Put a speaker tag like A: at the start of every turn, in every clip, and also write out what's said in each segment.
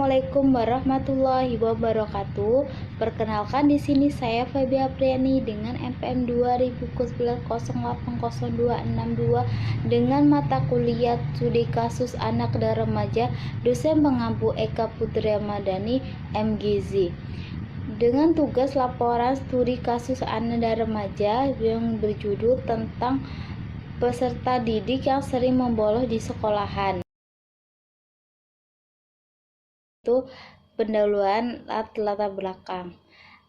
A: Assalamualaikum warahmatullahi wabarakatuh. Perkenalkan, di sini saya Febi Apriani dengan NPM 2019080262 dengan mata kuliah Studi Kasus Anak dan Remaja, dosen pengampu Eka Putri Ramadhani, MGizi. Dengan tugas laporan studi kasus anak dan remaja yang berjudul tentang peserta didik yang sering membolos di sekolahan. Itu pendahuluan latar belakang.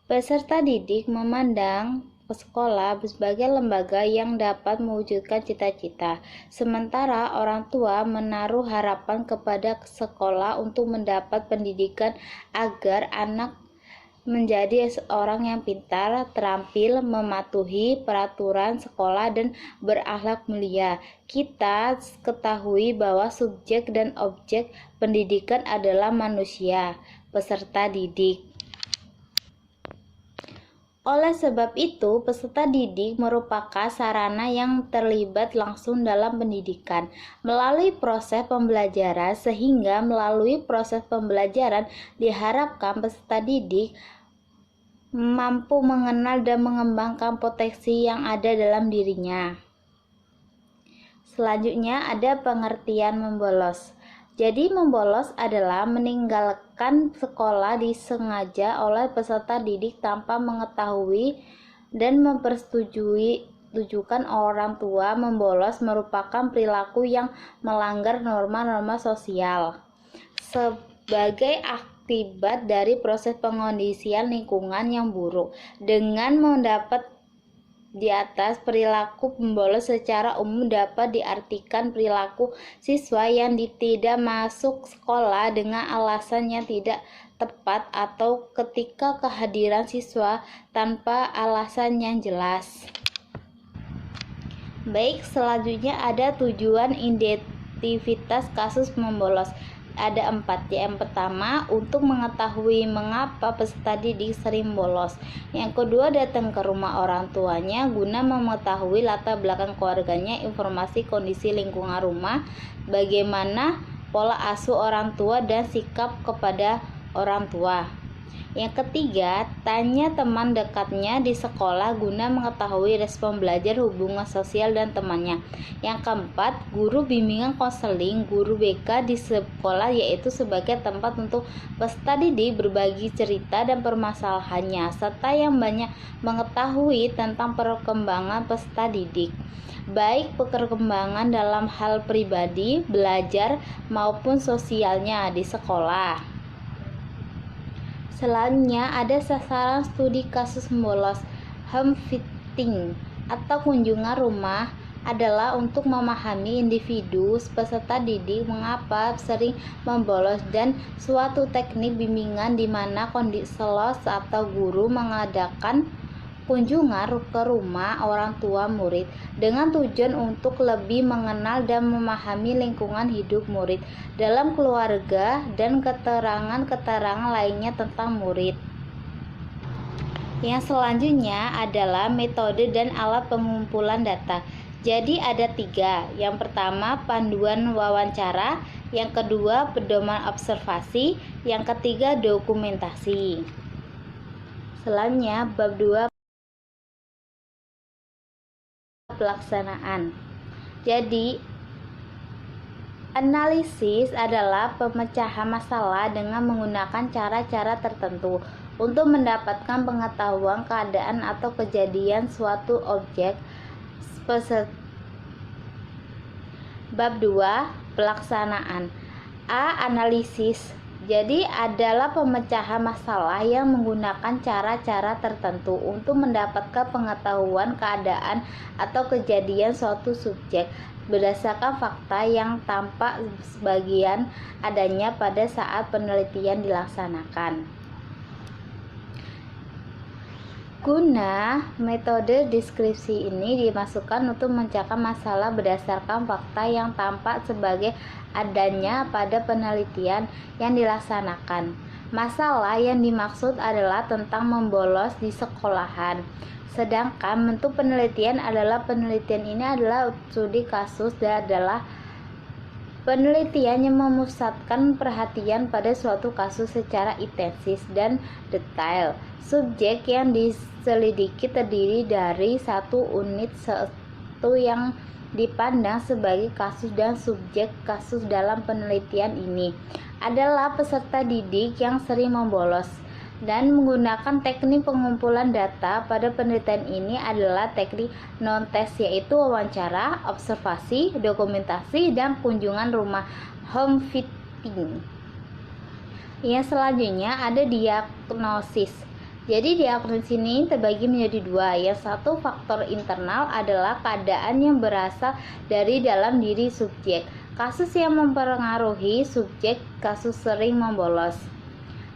A: Peserta didik memandang sekolah sebagai lembaga yang dapat mewujudkan cita-cita, sementara orang tua menaruh harapan kepada sekolah untuk mendapat pendidikan agar anak menjadi seorang yang pintar, terampil, mematuhi peraturan sekolah, dan berakhlak mulia. Kita ketahui bahwa subjek dan objek pendidikan adalah manusia, peserta didik. Oleh sebab itu, peserta didik merupakan sarana yang terlibat langsung dalam pendidikan melalui proses pembelajaran, sehingga melalui proses pembelajaran diharapkan peserta didik mampu mengenal dan mengembangkan potensi yang ada dalam dirinya. Selanjutnya ada pengertian membolos. Jadi membolos adalah meninggalkan sekolah disengaja oleh peserta didik tanpa mengetahui dan mempersetujukan orang tua. Membolos merupakan perilaku yang melanggar norma-norma sosial sebagai akibat dari proses pengondisian lingkungan yang buruk. Dengan mendapat di atas, perilaku membolos secara umum dapat diartikan perilaku siswa yang tidak masuk sekolah dengan alasan yang tidak tepat atau ketika kehadiran siswa tanpa alasan yang jelas. Baik, selanjutnya ada tujuan identitas kasus membolos. Ada 4. Yang pertama, untuk mengetahui mengapa peserta didik sering bolos. Yang kedua, datang ke rumah orang tuanya guna mengetahui latar belakang keluarganya, informasi kondisi lingkungan rumah, bagaimana pola asuh orang tua dan sikap kepada orang tua. Yang ketiga, tanya teman dekatnya di sekolah guna mengetahui respon belajar, hubungan sosial dan temannya. Yang keempat, guru bimbingan konseling, guru BK di sekolah, yaitu sebagai tempat untuk peserta didik berbagi cerita dan permasalahannya, serta yang banyak mengetahui tentang perkembangan peserta didik, baik perkembangan dalam hal pribadi, belajar, maupun sosialnya di sekolah. Selanjutnya ada sasaran studi kasus membolos. Home visiting atau kunjungan rumah adalah untuk memahami individu peserta didik mengapa sering membolos dan suatu teknik bimbingan di mana konselor atau guru mengadakan kunjungan ke rumah orang tua murid dengan tujuan untuk lebih mengenal dan memahami lingkungan hidup murid dalam keluarga dan keterangan-keterangan lainnya tentang murid. Yang selanjutnya adalah metode dan alat pengumpulan data. Jadi ada 3. Yang pertama, panduan wawancara. Yang kedua, pedoman observasi. Yang ketiga, dokumentasi. Selanjutnya, bab 2, pelaksanaan. Jadi, analisis adalah pemecahan masalah dengan menggunakan cara-cara tertentu untuk mendapatkan pengetahuan keadaan atau kejadian suatu objek. Bab 2, pelaksanaan. A. Analisis. Jadi adalah pemecahan masalah yang menggunakan cara-cara tertentu untuk mendapatkan pengetahuan keadaan atau kejadian suatu subjek berdasarkan fakta yang tampak sebagian adanya pada saat penelitian dilaksanakan. Guna metode deskripsi ini dimasukkan untuk mencari masalah berdasarkan fakta yang tampak sebagai adanya pada penelitian yang dilaksanakan. Masalah yang dimaksud adalah tentang membolos di sekolahan. Sedangkan bentuk penelitian ini adalah studi kasus dan adalah Penelitian yang memusatkan perhatian pada suatu kasus secara intensif dan detail. Subjek yang diselidiki terdiri dari satu unit satu yang dipandang sebagai kasus, dan subjek kasus dalam penelitian ini adalah peserta didik yang sering membolos. Dan menggunakan teknik pengumpulan data pada penelitian ini adalah teknik non-tes, yaitu wawancara, observasi, dokumentasi, dan kunjungan rumah home visiting. Yang selanjutnya ada diagnosis. Jadi diagnosis ini terbagi menjadi dua. Yang satu, faktor internal, adalah keadaan yang berasal dari dalam diri subjek. Kasus yang mempengaruhi subjek kasus sering membolos,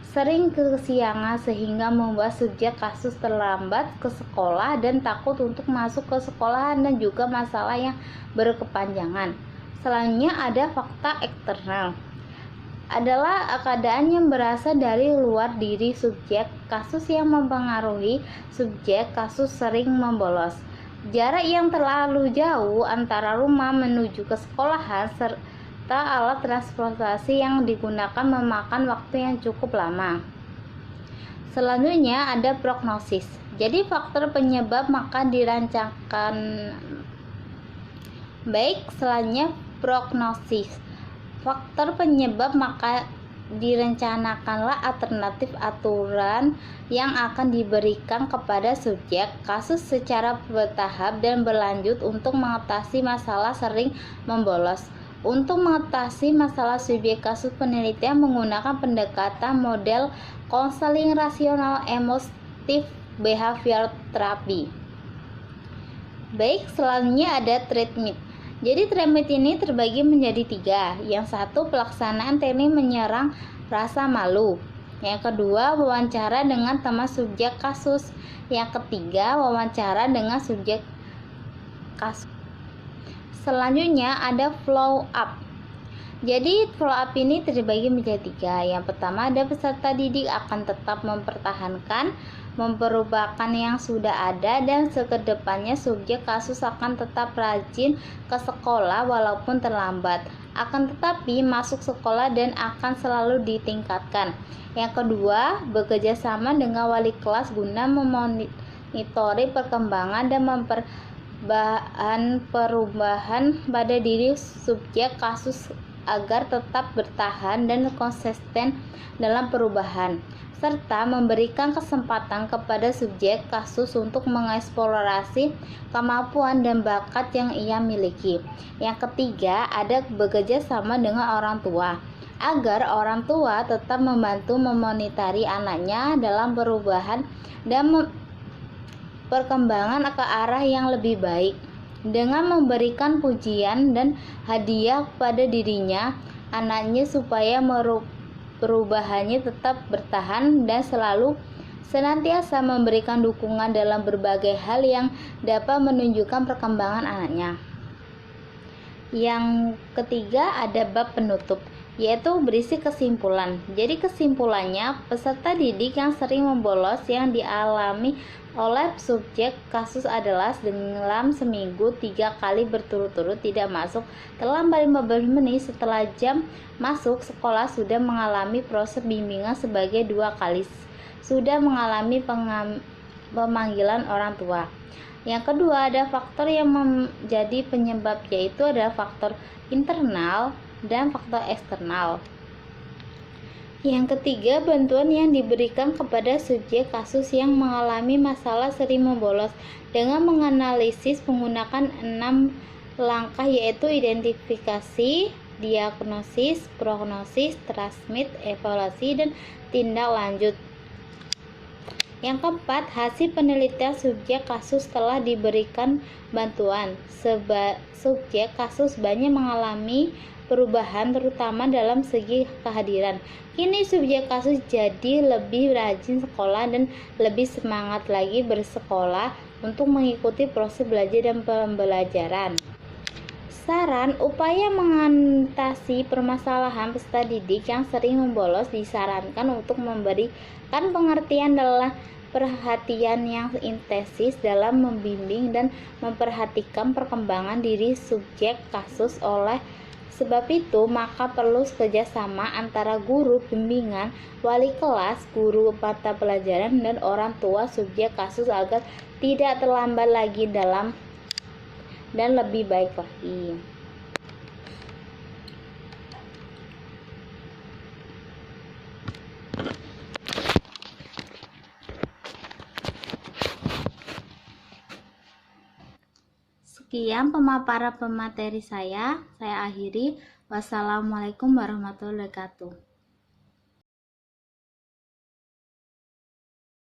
A: sering kesiangan sehingga membuat subjek kasus terlambat ke sekolah dan takut untuk masuk ke sekolahan, dan juga masalah yang berkepanjangan. Selanjutnya ada fakta eksternal, adalah keadaan yang berasal dari luar diri subjek kasus yang mempengaruhi subjek kasus sering membolos. Jarak yang terlalu jauh antara rumah menuju ke sekolahan serta alat transportasi yang digunakan memakan waktu yang cukup lama. Selanjutnya ada prognosis. Jadi faktor penyebab maka dirancangkan. Baik, selanjutnya prognosis. Faktor penyebab maka direncanakanlah alternatif aturan yang akan diberikan kepada subjek kasus secara bertahap dan berlanjut untuk mengatasi masalah sering membolos. Untuk mengatasi masalah subjek kasus, penelitian menggunakan pendekatan model konseling rasional emotif behavior therapy. Baik, selanjutnya ada treatment. Jadi treatment ini terbagi menjadi tiga. Yang satu, pelaksanaan teknik menyerang rasa malu. Yang kedua, wawancara dengan teman subjek kasus. Yang ketiga, wawancara dengan subjek kasus. Selanjutnya ada follow up. Jadi follow up ini terbagi menjadi tiga. Yang pertama, ada peserta didik akan tetap mempertahankan, memperubahkan yang sudah ada, dan sekedepannya subjek kasus akan tetap rajin ke sekolah walaupun terlambat, akan tetapi masuk sekolah dan akan selalu ditingkatkan. Yang kedua, bekerja sama dengan wali kelas guna memonitori perkembangan dan perubahan pada diri subjek kasus agar tetap bertahan dan konsisten dalam perubahan, serta memberikan kesempatan kepada subjek kasus untuk mengeksplorasi kemampuan dan bakat yang ia miliki. Yang ketiga, ada bekerja sama dengan orang tua, agar orang tua tetap membantu memonitori anaknya dalam perubahan dan perkembangan ke arah yang lebih baik. Dengan memberikan pujian dan hadiah pada dirinya, anaknya, supaya perubahannya tetap bertahan dan selalu senantiasa memberikan dukungan dalam berbagai hal yang dapat menunjukkan perkembangan anaknya. Yang ketiga ada bab penutup, yaitu berisi kesimpulan. Jadi kesimpulannya, peserta didik yang sering membolos yang dialami oleh subjek kasus adalah dalam seminggu 3 kali berturut-turut tidak masuk terlambat 15 menit setelah jam masuk sekolah, sudah mengalami proses bimbingan sebagai 2 kali, sudah mengalami pemanggilan orang tua. Yang kedua, ada faktor yang menjadi penyebab, yaitu ada faktor internal dan faktor eksternal. Yang ketiga, bantuan yang diberikan kepada subjek kasus yang mengalami masalah sering membolos dengan menganalisis menggunakan 6 langkah, yaitu identifikasi, diagnosis, prognosis, transmit, evaluasi, dan tindak lanjut. Yang keempat, hasil penelitian subjek kasus telah diberikan bantuan. Subjek kasus banyak mengalami perubahan terutama dalam segi kehadiran. Kini subjek kasus jadi lebih rajin sekolah dan lebih semangat lagi bersekolah untuk mengikuti proses belajar dan pembelajaran. Saran, upaya mengatasi permasalahan peserta didik yang sering membolos disarankan untuk memberikan pengertian dalam perhatian yang intensif dalam membimbing dan memperhatikan perkembangan diri subjek kasus oleh Sebab itu, maka perlu kerjasama antara guru bimbingan, wali kelas, guru mata pelajaran, dan orang tua subjek kasus agar tidak terlambat lagi dan lebih baik lagi. Sekian pemaparan pemateri saya akhiri. Wassalamualaikum warahmatullahi wabarakatuh.